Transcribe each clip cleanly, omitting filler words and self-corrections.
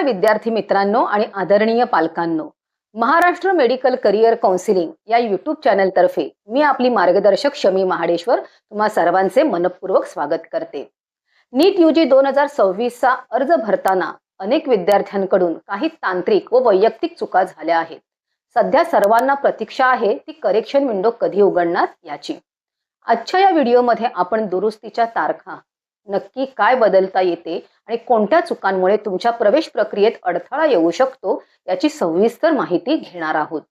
नमस्कार विद्यार्थी मित्रांनो आणि आदरणीय पालकांनो, महाराष्ट्र मेडिकल करिअर काउन्सिलिंग या यूट्यूब चॅनलतर्फे मी आपली मार्गदर्शक शमी महाडेश्वर तुम्हा सर्वांचे मनपूर्वक स्वागत करते। नीट यूजी 2026 चा अर्ज भरताना अनेक विद्यार्थ्यांकडून काही तांत्रिक व वैयक्तिक चुका झाल्या आहेत। सध्या सर्वांना प्रतीक्षा आहे ती करेक्शन विंडो कधी उघडणार याची। आजच्या या व्हिडिओमध्ये आपण दुरुस्तीच्या तारखा, नक्की काय बदलता येते आणि कोणत्या चुकांमुळे तुमच्या प्रवेश प्रक्रियेत अडथळा येऊ शकतो याची सविस्तर माहिती घेणार आहोत।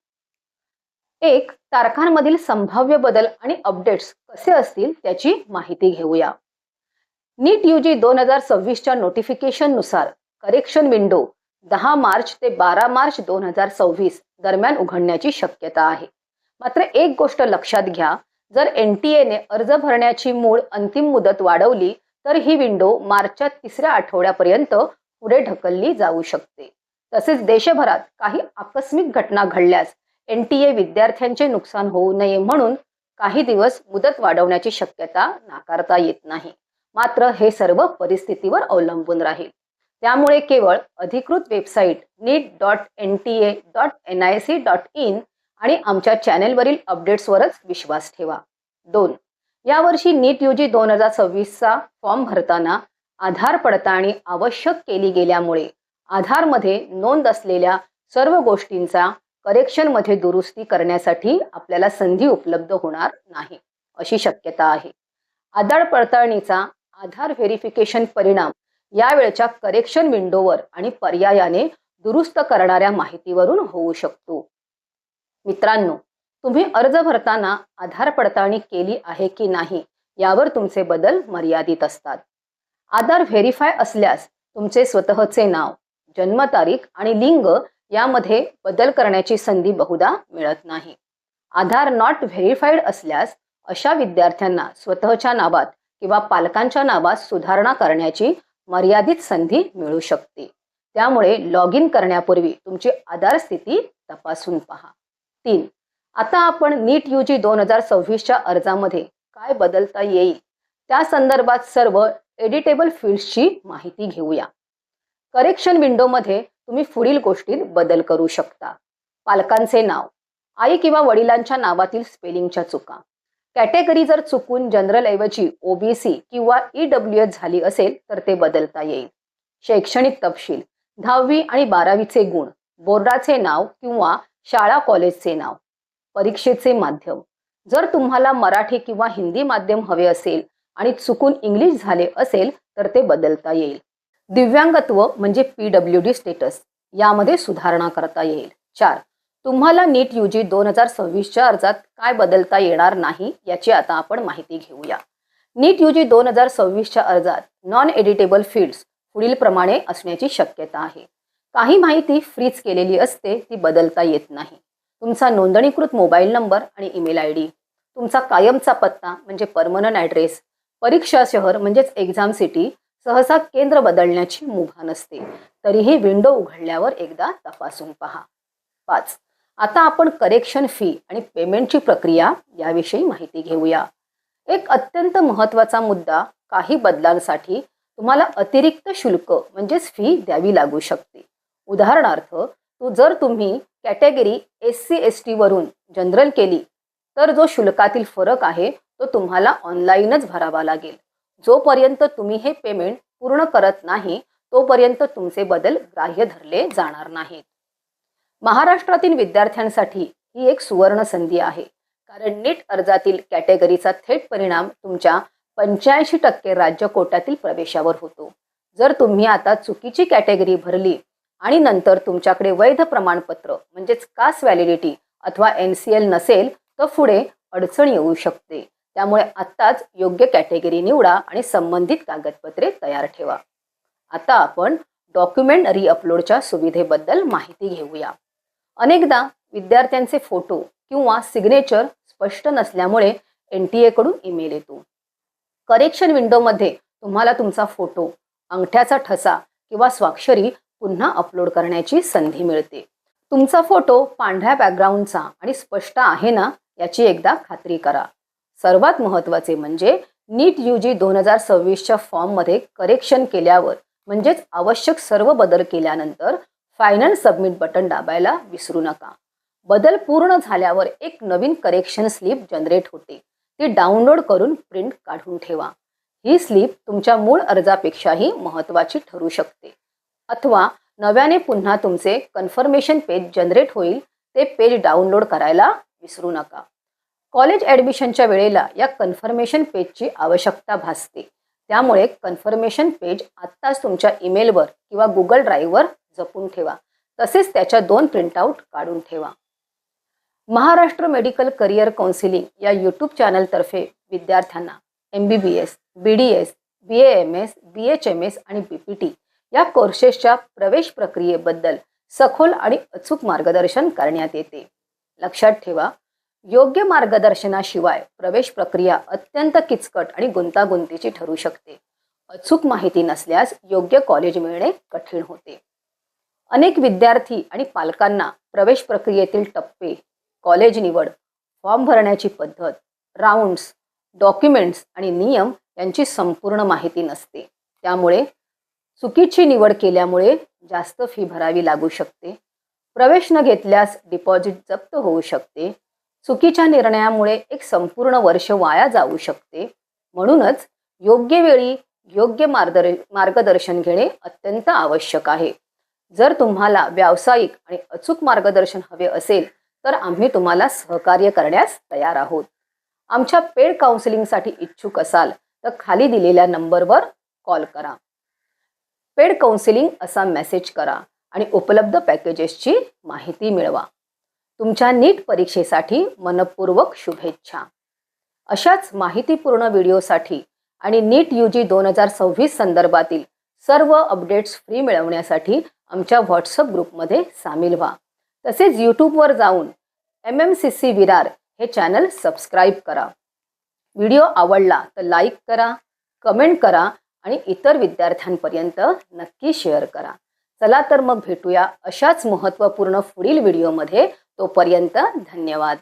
एक, तारखांमधील संभाव्य बदल आणि अपडेट्स कसे असतील त्याची माहिती घेऊया। नीट यूजी 2026 च्या नोटिफिकेशन नुसार करेक्शन विंडो 10 मार्च ते 12 मार्च 2026 दरम्यान उघडण्याची शक्यता आहे। मात्र एक गोष्ट लक्षात घ्या, जर NTA ने अर्ज भरण्याची मूळ अंतिम मुदत वाढवली तर ही विंडो मार्चच्या तिसऱ्या आठवड्यापर्यंत पुढे ढकलली जाऊ शकते। तसेच देशभरात काही आकस्मिक घटना घडल्यास NTA विद्यार्थ्यांचे नुकसान होऊ नये म्हणून काही दिवस मुदत वाढवण्याची शक्यता नाकारता येत नाही। मात्र हे सर्व परिस्थितीवर अवलंबून राहील। त्यामुळे केवळ अधिकृत वेबसाईट neet.nta.nic.in आणि आमच्या चॅनेलवरील अपडेट्सवरच विश्वास ठेवा। 2. यावर्षी नीट यूजी 2026 चा फॉर्म भरताना आधार पडताळणी आवश्यक केली गेल्यामुळे आधारमध्ये नोंद असलेल्या सर्व गोष्टींचा करेक्शनमध्ये दुरुस्ती करण्यासाठी आपल्याला संधी उपलब्ध होणार नाही अशी शक्यता आहे। आधार पडताळणीचा आधार व्हेरिफिकेशन परिणाम यावेळच्या करेक्शन विंडोवर आणि पर्यायाने दुरुस्त करणाऱ्या माहितीवरून होऊ शकतो। मित्रांनो, तुम्ही अर्ज भरताना आधार पडताळणी केली आहे की नाही यावर तुमचे बदल मर्यादित असतात। आधार व्हेरीफाय असल्यास तुमचे स्वतःचे नाव, जन्मतारीख आणि लिंग यामध्ये बदल करण्याची संधी बहुधा मिळत नाही। आधार नॉट व्हेरीफाईड असल्यास अशा विद्यार्थ्यांना स्वतःच्या नावात किंवा पालकांच्या नावात सुधारणा करण्याची मर्यादित संधी मिळू शकते। त्यामुळे लॉग इन करण्यापूर्वी तुमची आधार स्थिती तपासून पहा। 3. आता आपण नीट यूजी 2026 च्या अर्जामध्ये काय बदलता येईल त्या संदर्भात सर्व एडिटेबल फील्ड्सची माहिती घेऊया। करेक्शन विंडोमध्ये तुम्ही पुढील गोष्टीत बदल करू शकता। पालकांचे नाव, आई किंवा वडिलांच्या नावातील स्पेलिंगच्या चुका, कॅटेगरी जर चुकून जनरल ऐवजी OBC किंवा EWS झाली असेल तर ते बदलता येईल। शैक्षणिक तपशील, 10वी आणि 12वीचे गुण, बोर्डाचे नाव किंवा शाळा कॉलेजचे नाव, परीक्षेचे माध्यम, जर तुम्हाला मराठी किंवा हिंदी माध्यम हवे असेल आणि चुकून इंग्लिश झाले असेल तर ते बदलता येईल। दिव्यांगत्व म्हणजे PWD स्टेटस यामध्ये सुधारणा करता येईल। 4. तुम्हाला नीट यूजी 2026 च्या अर्जात काय बदलता येणार नाही याची आता आपण माहिती घेऊया। नीट यूजी 2026 च्या अर्जात नॉन एडिटेबल फील्ड्स पुढील प्रमाणे असण्याची शक्यता आहे। काही माहिती फ्रीज केलेली असते ती बदलता येत नाही। तुमचा नोंदणीकृत मोबाईल नंबर आणि ईमेल ID, तुमचा कायमचा पत्ता म्हणजे परमनंट ॲड्रेस, परीक्षा शहर म्हणजेच एक्झाम सिटी सहसा केंद्र बदलण्याची मुभा नसते, तरीही विंडो उघडल्यावर एकदा तपासून पहा। 5. आता आपण करेक्शन फी आणि पेमेंटची प्रक्रिया याविषयी माहिती घेऊया। एक अत्यंत महत्त्वाचा मुद्दा, काही बदलांसाठी तुम्हाला अतिरिक्त शुल्क म्हणजेच फी द्यावी लागू शकते। उदाहरणार्थ, जर तुम्ही कॅटेगरी SC ST वरून जनरल केली तर जो शुल्कातील फरक आहे तो तुम्हाला ऑनलाईनच भरावा लागेल। जोपर्यंत तुम्ही हे पेमेंट पूर्ण करत नाही तोपर्यंत तुमचे बदल ग्राह्य धरले जाणार नाहीत। महाराष्ट्रातील विद्यार्थ्यांसाठी ही एक सुवर्ण संधी आहे, कारण नीट अर्जातील कॅटेगरीचा थेट परिणाम तुमच्या 85% राज्य कोट्यातील प्रवेशावर होतो। जर तुम्ही आता चुकीची कॅटेगरी भरली आणि नंतर तुमच्याकडे वैध प्रमाणपत्र म्हणजेच कास्ट व्हॅलिडिटी अथवा NCL नसेल तर पुढे अडचण येऊ शकते। त्यामुळे आत्ताच योग्य कॅटेगरी निवडा आणि संबंधित कागदपत्रे तयार ठेवा। आता आपण डॉक्युमेंट रिअपलोडच्या सुविधेबद्दल माहिती घेऊया। अनेकदा विद्यार्थ्यांचे फोटो किंवा सिग्नेचर स्पष्ट नसल्यामुळे NTA कडून ईमेल येतो। करेक्शन विंडोमध्ये तुम्हाला तुमचा फोटो, अंगठ्याचा ठसा किंवा स्वाक्षरी पुन्हा अपलोड करण्याची संधी मिळते। तुमचा फोटो पांढऱ्या बॅकग्राऊंडचा आणि स्पष्ट आहे ना याची एकदा खात्री करा। सर्वात महत्त्वाचे म्हणजे नीट यूजी 2026 च्या फॉर्ममध्ये करेक्शन केल्यावर म्हणजेच आवश्यक सर्व बदल केल्यानंतर फायनल सबमिट बटन दाबायला विसरू नका. बदल पूर्ण झाल्यावर एक नवीन करेक्शन स्लिप जनरेट होते. ती डाउनलोड करून प्रिंट काढून ठेवा. ही स्लिप तुमच्या मूळ अर्जापेक्षाही महत्त्वाची ठरू शकते. अथवा नव्याने पुन्हा तुमचे कन्फर्मेशन पेज जनरेट होईल, ते पेज डाउनलोड करायला विसरू नका. कॉलेज ॲडमिशनच्या वेळेला या कन्फर्मेशन पेजची आवश्यकता भासते. त्यामुळे कन्फर्मेशन पेज आत्ताच तुमच्या ईमेलवर किंवा गुगल ड्राईव्हवर जपून ठेवा. तसेच त्याच्या 2 प्रिंटआउट काढून ठेवा. महाराष्ट्र मेडिकल करिअर काउन्सिलिंग या यूट्यूब चॅनलतर्फे विद्यार्थ्यांना MBBS, BDS, BAMS, BHMS आणि BPT या कोर्सेसच्या प्रवेश प्रक्रियेबद्दल सखोल आणि अचूक मार्गदर्शन करण्यात येते. लक्षात ठेवा, योग्य मार्गदर्शनाशिवाय प्रवेश प्रक्रिया अत्यंत किचकट आणि गुंतागुंतीची ठरू शकते. अचूक माहिती नसल्यास योग्य कॉलेज मिळणे कठीण होते. अनेक विद्यार्थी आणि पालकांना प्रवेश प्रक्रियेतील टप्पे, कॉलेज निवड, फॉर्म भरण्याची पद्धत, राऊंड्स, डॉक्युमेंट्स आणि नियम यांची संपूर्ण माहिती नसते. त्यामुळे चुकीची निवड केल्यामुळे जास्त फी भरावी लागू शकते. प्रवेश न घेतल्यास डिपॉझिट जप्त होऊ शकते. चुकीच्या निर्णयामुळे एक संपूर्ण वर्ष वाया जाऊ शकते. म्हणूनच योग्य वेळी योग्य मार्गदर्शन घेणे अत्यंत आवश्यक आहे. जर तुम्हाला व्यावसायिक आणि अचूक मार्गदर्शन हवे असेल तर आम्ही तुम्हाला सहकार्य करण्यास तयार आहोत. आमच्या पेड काउन्सिलिंगसाठी इच्छुक असाल तर खाली दिलेल्या नंबरवर कॉल करा. पेड काउन्सिलिंग असा मेसेज करा आणि उपलब्ध पॅकेजेसची माहिती मिळवा. तुमच्या नीट परीक्षेसाठी मनपूर्वक शुभेच्छा. अशाच माहितीपूर्ण व्हिडिओसाठी आणि नीट UG 2026 संदर्भातील सर्व अपडेट्स फ्री मिळवण्यासाठी आमच्या व्हॉट्सअप ग्रुपमध्ये सामील व्हा. तसेच यूट्यूबवर जाऊन MMCC विरार हे चॅनल सबस्क्राईब करा. व्हिडिओ आवडला तर लाईक करा, कमेंट करा आणि इतर विद्यार्थ्यांपर्यंत नक्की शेअर करा. चला तर मग भेटूया अशाच महत्त्वपूर्ण पुढील व्हिडिओमध्ये. तोपर्यंत धन्यवाद.